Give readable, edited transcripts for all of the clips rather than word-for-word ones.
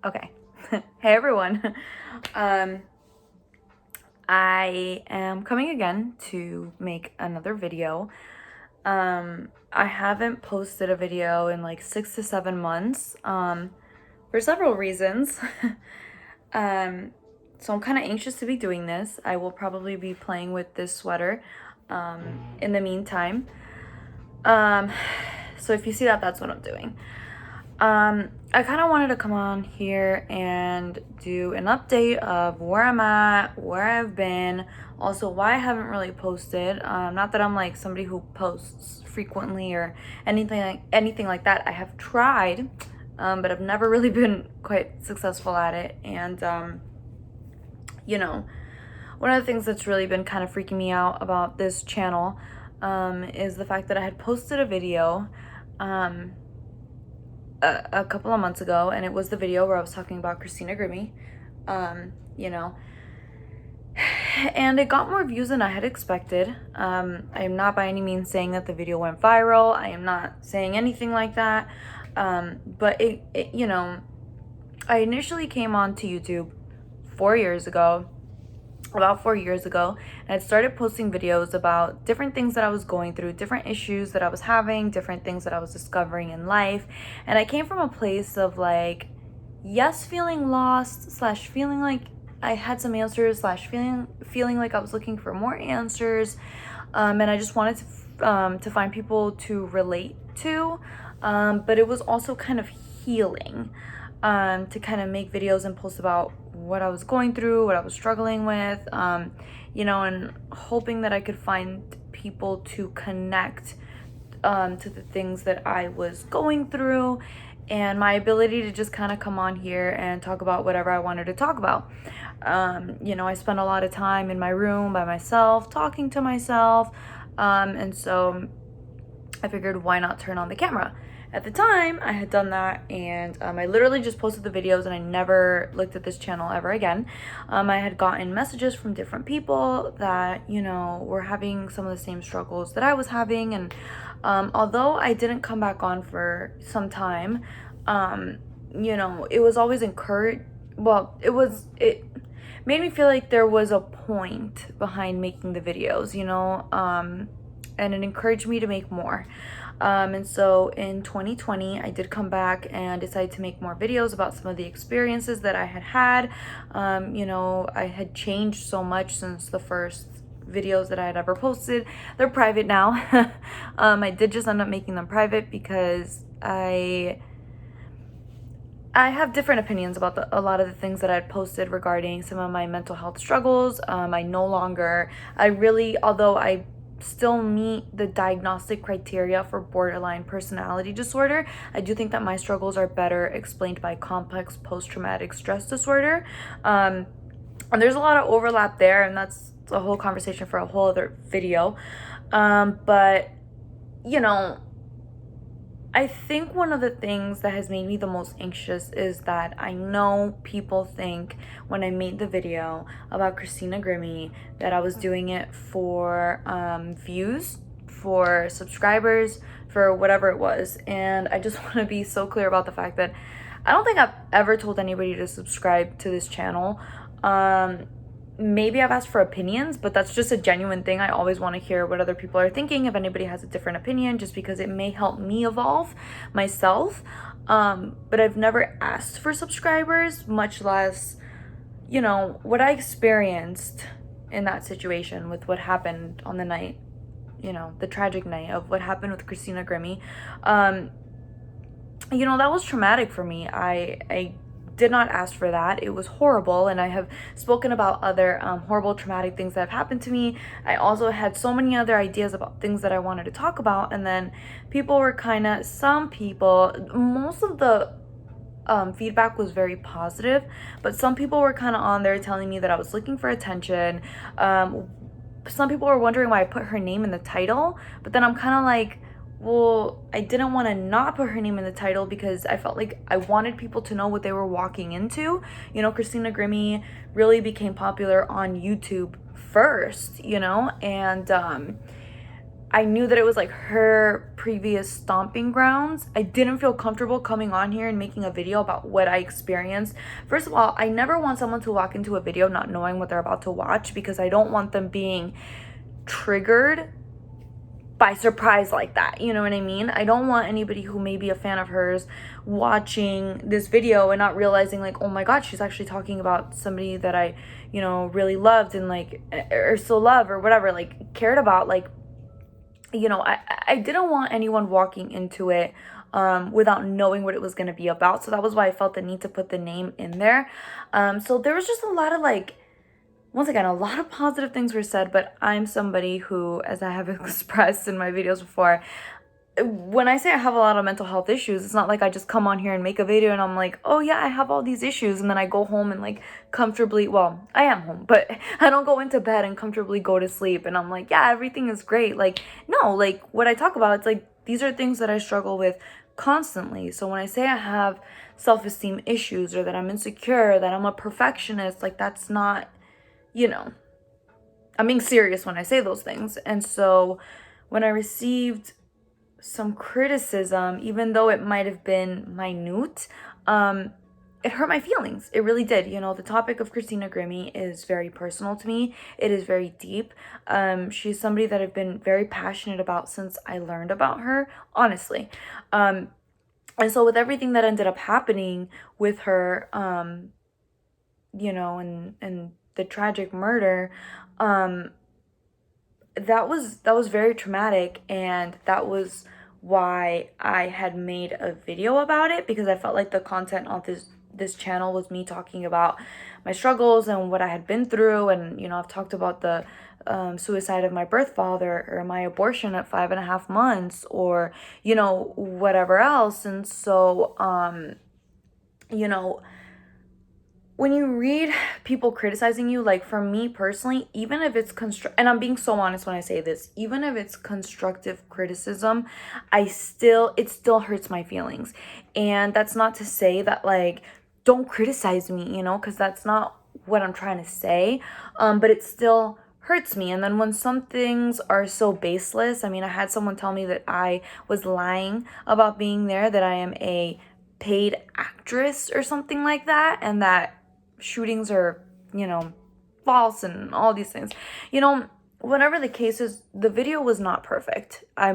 Okay. Hey everyone. Um, I am coming again to make another video. I haven't posted a video in like 6 to 7 months, for several reasons. Um, so I'm kind of anxious to be doing this. I will probably be playing with this sweater, in the meantime. Um, so if you see that, that's what I'm doing. I kind of wanted to come on here and do an update of where I'm at, where I've been, also why I haven't really posted. Not that I'm like somebody who posts frequently or anything like that. I have tried, but I've never really been quite successful at it. And you know, one of the things that's really been kind of freaking me out about this channel is the fact that I had posted a video. A couple of months ago, and it was the video where I was talking about Christina Grimmie, you know, and it got more views than I had expected. I am not by any means saying that the video went viral. I am not saying anything like that. But you know, I initially came onto YouTube 4 years ago, about 4 years ago, and I started posting videos about different things that I was going through, different issues that I was having, different things that I was discovering in life. And I came from a place of like, yes, feeling lost slash feeling like I had some answers slash feeling like I was looking for more answers, and I just wanted to find people to relate to, but it was also kind of healing, to kind of make videos and post about what I was going through, what I was struggling with, you know, and hoping that I could find people to connect to the things that I was going through, and my ability to just kind of come on here and talk about whatever I wanted to talk about. You know, I spent a lot of time in my room by myself, talking to myself, and so I figured, why not turn on the camera? At the time, I had done that, and I literally just posted the videos, and I never looked at this channel ever again. I had gotten messages from different people that, you know, were having some of the same struggles that I was having, and although I didn't come back on for some time, you know, it was always encouraged. Well, it made me feel like there was a point behind making the videos, you know, and it encouraged me to make more. And so in 2020, I did come back and decided to make more videos about some of the experiences that I had had. You know, I had changed so much since the first videos that I had ever posted. They're private now. I did just end up making them private because I have different opinions about a lot of the things that I had posted regarding some of my mental health struggles. Although I still meet the diagnostic criteria for borderline personality disorder, I do think that my struggles are better explained by complex post-traumatic stress disorder. And there's a lot of overlap there, and that's a whole conversation for a whole other video. But, you know, I think one of the things that has made me the most anxious is that I know people think when I made the video about Christina Grimmie that I was doing it for views, for subscribers, for whatever it was. And I just want to be so clear about the fact that I don't think I've ever told anybody to subscribe to this channel. Maybe I've asked for opinions, but that's just a genuine thing. I always want to hear what other people are thinking, if anybody has a different opinion, just because it may help me evolve myself. But I've never asked for subscribers, much less, you know, what I experienced in that situation with what happened on the night, you know, the tragic night of what happened with Christina Grimmie. You know, that was traumatic for me. I did not ask for that. It was horrible, and I have spoken about other horrible traumatic things that have happened to me. I also had so many other ideas about things that I wanted to talk about, and then people were most of the feedback was very positive, but some people were kind of on there telling me that I was looking for attention. Some people were wondering why I put her name in the title, but then I'm kind of like, well, I didn't want to not put her name in the title because I felt like I wanted people to know what they were walking into. You know, Christina Grimmie really became popular on YouTube first, you know, and I knew that it was like her previous stomping grounds. I didn't feel comfortable coming on here and making a video about what I experienced. First of all, I never want someone to walk into a video not knowing what they're about to watch, because I don't want them being triggered by surprise like that. You know what I mean? I don't want anybody who may be a fan of hers watching this video and not realizing like, oh my god, she's actually talking about somebody that I, you know, really loved and like, or still love, or whatever, like cared about. Like, you know, I didn't want anyone walking into it without knowing what it was going to be about. So that was why I felt the need to put the name in there. So there was just a lot of like, once again, a lot of positive things were said, but I'm somebody who, as I have expressed in my videos before, when I say I have a lot of mental health issues, it's not like I just come on here and make a video and I'm like, oh yeah, I have all these issues, and then I go home and like comfortably, well, I am home, but I don't go into bed and comfortably go to sleep and I'm like, yeah, everything is great. Like, no, like what I talk about, it's like, these are things that I struggle with constantly. So when I say I have self-esteem issues, or that I'm insecure, that I'm a perfectionist, like that's not, you know, I'm being serious when I say those things. And so when I received some criticism, even though it might have been minute, it hurt my feelings. It really did. You know, the topic of Christina Grimmie is very personal to me. It is very deep. She's somebody that I've been very passionate about since I learned about her, honestly. And so with everything that ended up happening with her, you know, and the tragic murder, that was very traumatic, and that was why I had made a video about it, because I felt like the content on this channel was me talking about my struggles and what I had been through. And you know, I've talked about the suicide of my birth father, or my abortion at 5.5 months, or you know, whatever else. And so you know, when you read people criticizing you, like for me personally, even if it's and I'm being so honest when I say this, even if it's constructive criticism, it still hurts my feelings. And that's not to say that like, don't criticize me, you know, because that's not what I'm trying to say. But it still hurts me. And then when some things are so baseless, I mean, I had someone tell me that I was lying about being there, that I am a paid actress or something like that, and that shootings are, you know, false and all these things. You know, whatever the case is, the video was not perfect. All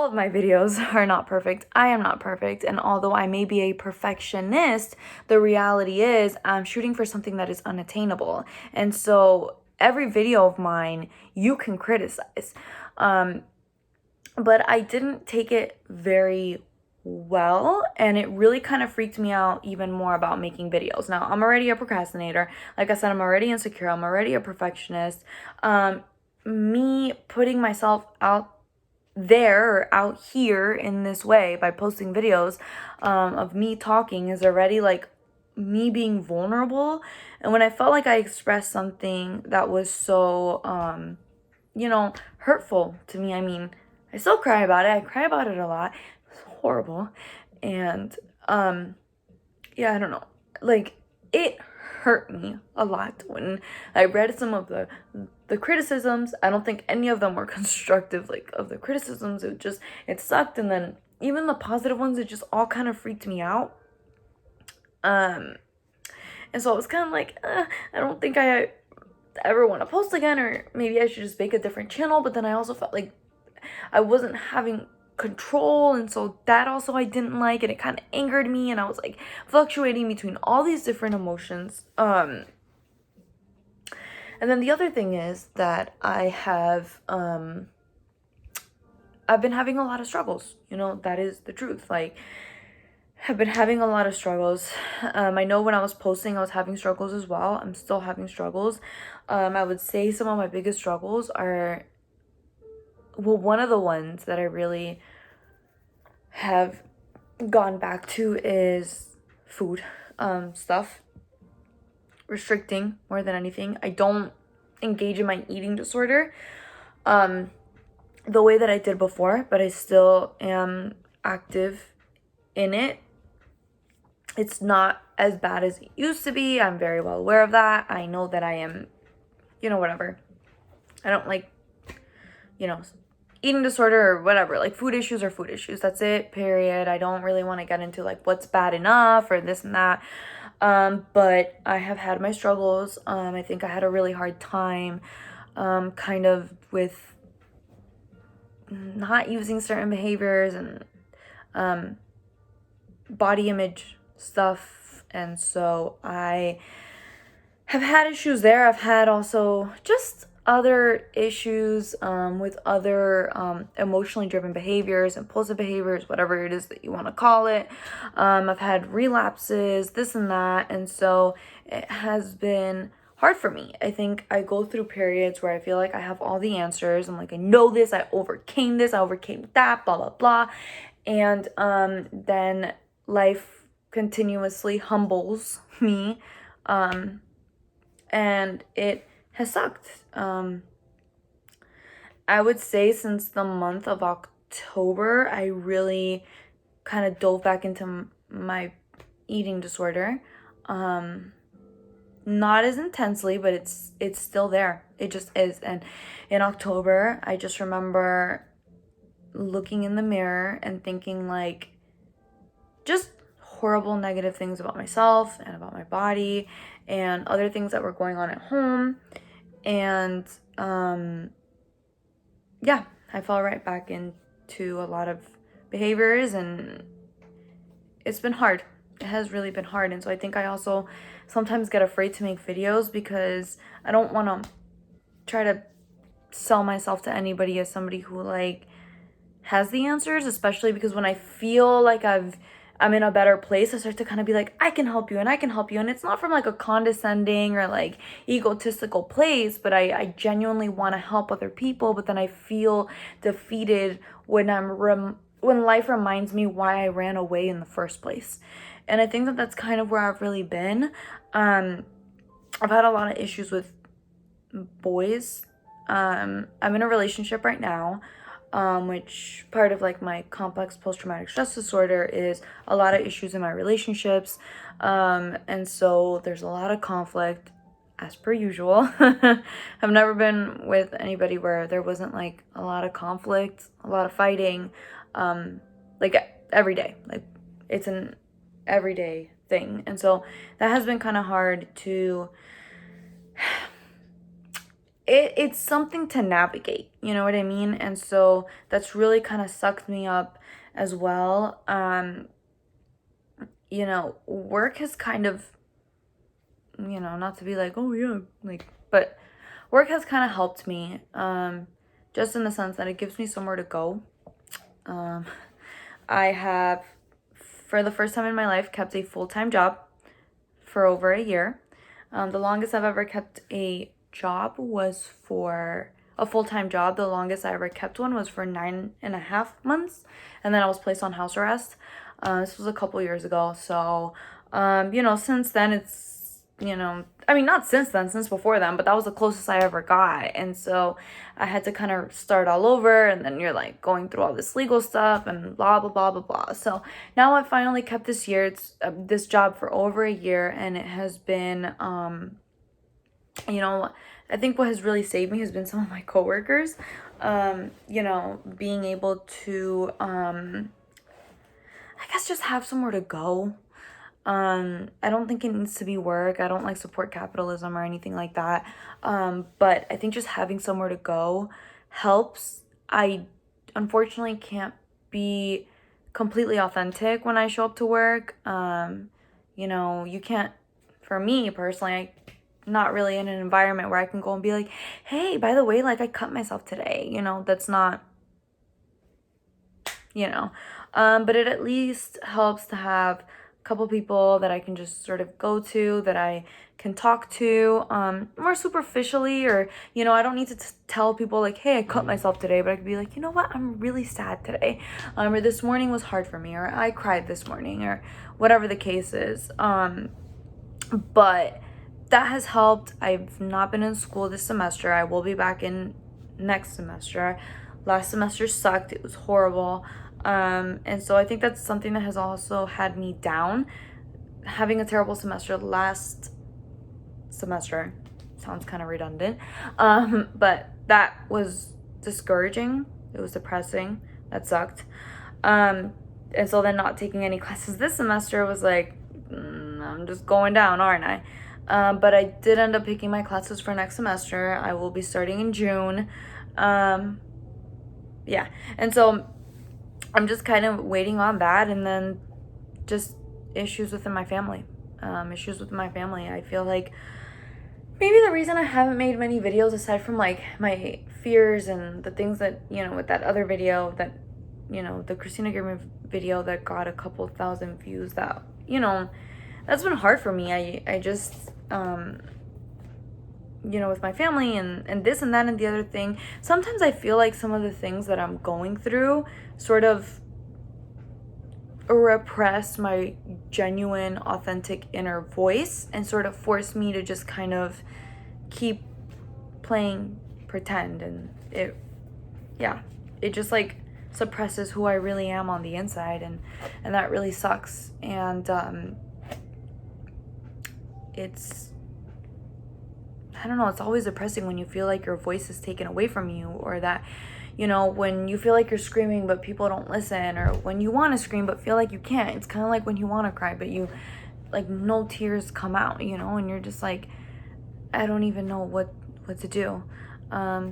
of my videos are not perfect. I am not perfect. And although I may be a perfectionist, the reality is I'm shooting for something that is unattainable. And so every video of mine, you can criticize. But I didn't take it very well, and it really kind of freaked me out even more about making videos. Now, I'm already a procrastinator. Like I said, I'm already insecure. I'm already a perfectionist. Me putting myself out there, or out here in this way by posting videos of me talking, is already like me being vulnerable. And when I felt like I expressed something that was so you know, hurtful to me, I mean, I still cry about it. I cry about it a lot. It's horrible. And yeah, I don't know, like it hurt me a lot when I read some of the criticisms. I don't think any of them were constructive. Like, of the criticisms, it sucked. And then even the positive ones, it just all kind of freaked me out. And so I was kind of like, I don't think I ever want to post again, or maybe I should just make a different channel. But then I also felt like I wasn't having control, and so that also I didn't like, and it kind of angered me, and I was like fluctuating between all these different emotions. And then the other thing is that I've been having a lot of struggles. You know, that is the truth. Like, I've been having a lot of struggles. I know when I was posting, I was having struggles as well. I'm still having struggles. I would say some of my biggest struggles are, well, one of the ones that I really have gone back to is food stuff. Restricting more than anything. I don't engage in my eating disorder the way that I did before, but I still am active in it. It's not as bad as it used to be. I'm very well aware of that. I know that I am, you know, whatever. I don't like eating disorder or whatever, like food issues or food issues. That's it, period. I don't really want to get into like what's bad enough or this and that. But I have had my struggles. I think I had a really hard time kind of with not using certain behaviors and body image stuff. And so I have had issues there. I've had also just other issues with other emotionally driven behaviors, impulsive behaviors, whatever it is that you want to call it. I've had relapses, this and that. And so it has been hard for me. I think I go through periods where I feel like I have all the answers. I'm like, I know this, I overcame this, I overcame that, blah, blah, blah. And then life continuously humbles me. And it has sucked. I would say since the month of October, I really kind of dove back into my eating disorder. Not as intensely, but it's still there. It just is. And in October, I just remember looking in the mirror and thinking like just horrible negative things about myself and about my body and other things that were going on at home. And yeah, I fell right back into a lot of behaviors, and it's been hard. It has really been hard. And so I think I also sometimes get afraid to make videos because I don't want to try to sell myself to anybody as somebody who like has the answers, especially because when I feel like I'm in a better place, I start to kind of be like, I can help you and I can help you. And it's not from like a condescending or like egotistical place, but I genuinely want to help other people. But then I feel defeated when when life reminds me why I ran away in the first place. And I think that that's kind of where I've really been. I've had a lot of issues with boys. I'm in a relationship right now. Which part of like my complex post-traumatic stress disorder is a lot of issues in my relationships. And so there's a lot of conflict as per usual. I've never been with anybody where there wasn't like a lot of conflict, a lot of fighting, like every day. Like it's an everyday thing. And so that has been kind of hard to it's something to navigate, you know what I mean? And so that's really kind of sucked me up as well. Work has kind of, not to be like, oh yeah, like, but work has kind of helped me, just in the sense that it gives me somewhere to go. I have, for the first time in my life, kept a full-time job for over a year. The longest I've ever kept a job was for a full-time job. The longest I ever kept one was for 9.5 months, and then I was placed on house arrest. This was a couple years ago. So since then it's not since then, since before then, but that was the closest I ever got. And so I had to kind of start all over, and then you're like going through all this legal stuff and blah blah blah blah blah. So now I finally kept this job for over a year, and it has been I think what has really saved me has been some of my coworkers. Being able to I guess just have somewhere to go. I don't think it needs to be work. I don't like support capitalism or anything like that. But I think just having somewhere to go helps. I unfortunately can't be completely authentic when I show up to work. You can't, for me personally, not really in an environment where I can go and be like, hey, by the way, like I cut myself today. That's not, but it at least helps to have a couple people that I can just sort of go to, that I can talk to more superficially, or, I don't need to tell people like, hey, I cut myself today, but I could be like, you know what, I'm really sad today, or this morning was hard for me, or I cried this morning, or whatever the case is. But that has helped. I've not been in school this semester. I will be back in next semester. Last semester sucked. It was horrible. And so I think that's something that has also had me down. Having a terrible semester last semester sounds kind of redundant. But that was discouraging. It was depressing. That sucked. And so then not taking any classes this semester was like, I'm just going down, aren't I? But I did end up picking my classes for next semester. I will be starting in June. Yeah. And so I'm just kind of waiting on that, and then just issues within my family. I feel like maybe the reason I haven't made many videos, aside from like my fears and the things that, you know, with that other video that, you know, the Christina Grimmie video that got a couple thousand views, that, you know, that's been hard for me. I just, you know, with my family and this and that and the other thing, sometimes I feel like some of the things that I'm going through sort of repress my genuine, authentic inner voice and sort of force me to just kind of keep playing pretend, and it just like suppresses who I really am on the inside, and that really sucks. And it's, I don't know, it's always depressing when you feel like your voice is taken away from you, or that, you know, when you feel like you're screaming but people don't listen, or when you want to scream but feel like you can't. It's kind of like when you want to cry but you, like, no tears come out, you know, and you're just like, I don't even know what to do.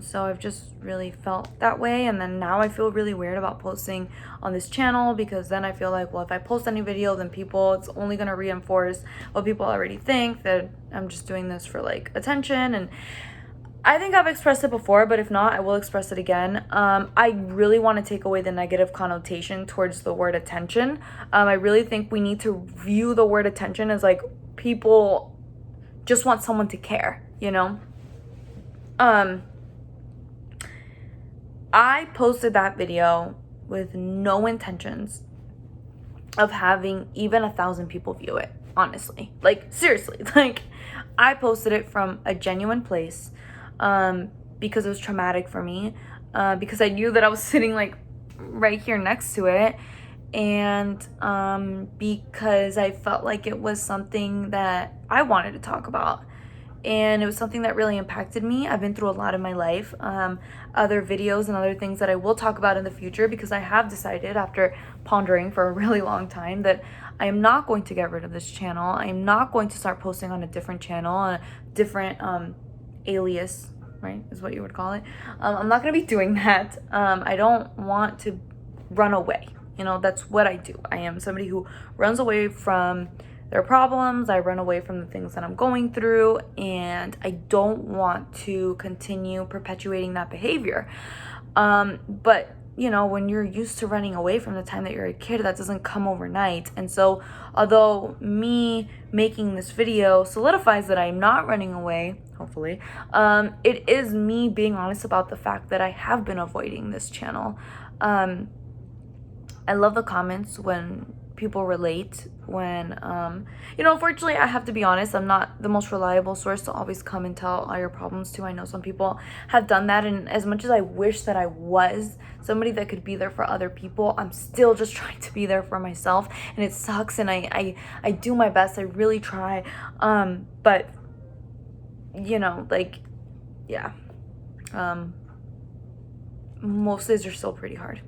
So I've just really felt that way, and then now I feel really weird about posting on this channel, because then I feel like, well, if I post any video, then it's only going to reinforce what people already think, that I'm just doing this for like attention. And I think I've expressed it before, but if not, I will express it again. I really want to take away the negative connotation towards the word attention. I really think we need to view the word attention as like, people just want someone to care, you know? I posted that video with no intentions of having even 1,000 people view it, honestly. Like, seriously, like, I posted it from a genuine place, because it was traumatic for me, because I knew that I was sitting like right here next to it, and because I felt like it was something that I wanted to talk about. And it was something that really impacted me. I've been through a lot in my life. Other videos and other things that I will talk about in the future, because I have decided, after pondering for a really long time, that I am not going to get rid of this channel. I am not going to start posting on a different channel, a different alias, right, is what you would call it. I'm not going to be doing that. I don't want to run away. You know, that's what I do. I am somebody who runs away from their problems. I run away from the things that I'm going through, and I don't want to continue perpetuating that behavior. But, you know, when you're used to running away from the time that you're a kid, that doesn't come overnight. And so, although me making this video solidifies that I'm not running away, hopefully, it is me being honest about the fact that I have been avoiding this channel. I love the comments when people relate, when you know, unfortunately, I have to be honest, I'm not the most reliable source to always come and tell all your problems to. I know some people have done that, and as much as I wish that I was somebody that could be there for other people, I'm still just trying to be there for myself, and it sucks. And I do my best, I really try, but you know, like, yeah, most days are still pretty hard.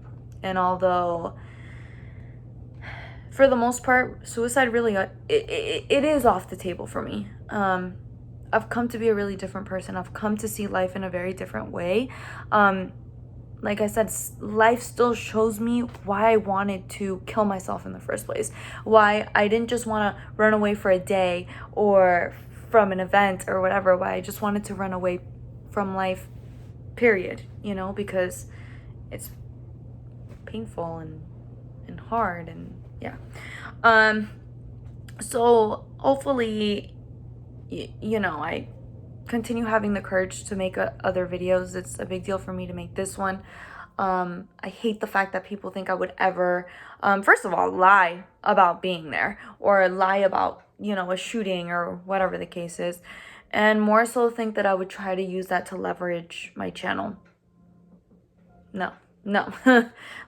And although for the most part, suicide really, it is off the table for me. I've come to be a really different person. I've come to see life in a very different way. Like I said, life still shows me why I wanted to kill myself in the first place. Why I didn't just want to run away for a day or from an event or whatever. Why I just wanted to run away from life, period. You know, because it's painful and hard, and yeah. So hopefully, you know, I continue having the courage to make other videos. It's a big deal for me to make this one. I hate the fact that people think I would ever, first of all, lie about being there, or lie about, you know, a shooting or whatever the case is, and more so think that I would try to use that to leverage my channel. No.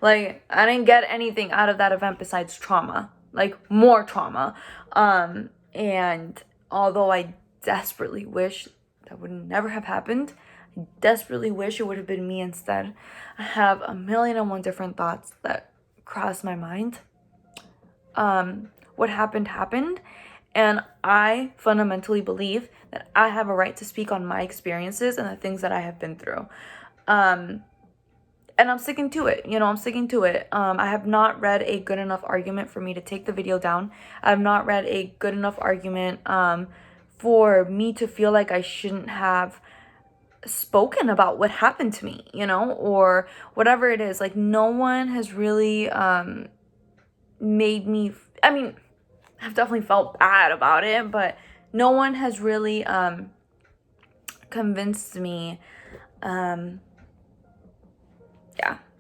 Like, I didn't get anything out of that event besides trauma, like more trauma. And although I desperately wish that would never have happened, I desperately wish it would have been me instead. I have a million and one different thoughts that cross my mind. What happened happened, and I fundamentally believe that I have a right to speak on my experiences and the things that I have been through. And I'm sticking to it. I'm sticking to it. I have not read a good enough argument for me to take the video down. I have not read a good enough argument for me to feel like I shouldn't have spoken about what happened to me, or whatever it is. Like, no one has really made me, I mean, I've definitely felt bad about it, but no one has really convinced me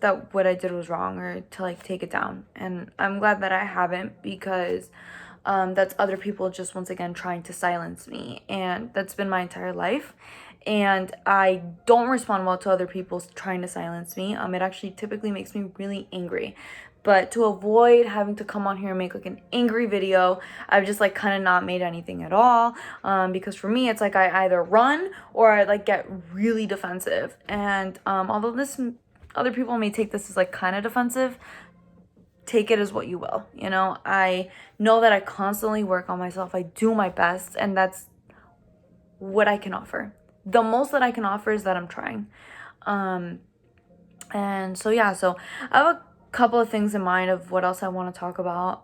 that what I did was wrong, or to like take it down. And I'm glad that I haven't, because that's other people just once again trying to silence me, and that's been my entire life. And I don't respond well to other people trying to silence me. It actually typically makes me really angry. But to avoid having to come on here and make like an angry video, I've just like kind of not made anything at all. Because for me, it's like I either run or I like get really defensive. And although this other people may take this as like kind of defensive, take it as what you will. I know that I constantly work on myself. I do my best, and that's what I can offer. The most that I can offer is that I'm trying. And so I have a couple of things in mind of what else I want to talk about.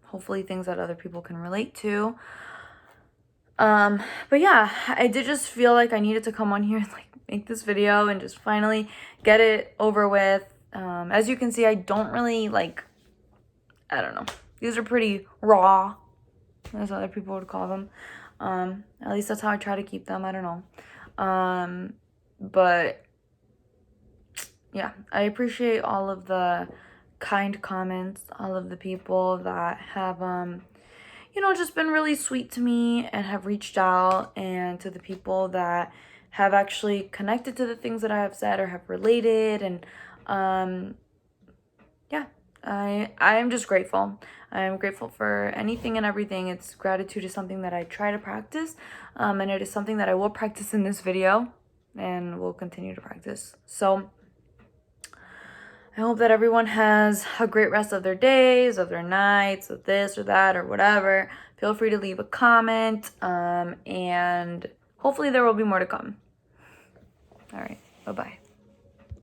Hopefully things that other people can relate to. But yeah, I did just feel like I needed to come on here and like make this video and just finally get it over with. As you can see, I don't really like, I don't know. These are pretty raw, as other people would call them. At least that's how I try to keep them. I don't know. But yeah, I appreciate all of the kind comments, all of the people that have, just been really sweet to me and have reached out, and to the people that have actually connected to the things that I have said or have related. And I am just grateful. I am grateful for anything and everything. It's gratitude is something that I try to practice, and it is something that I will practice in this video and will continue to practice. So I hope that everyone has a great rest of their days, of their nights, of this or that or whatever. Feel free to leave a comment, and hopefully there will be more to come. All right, bye-bye.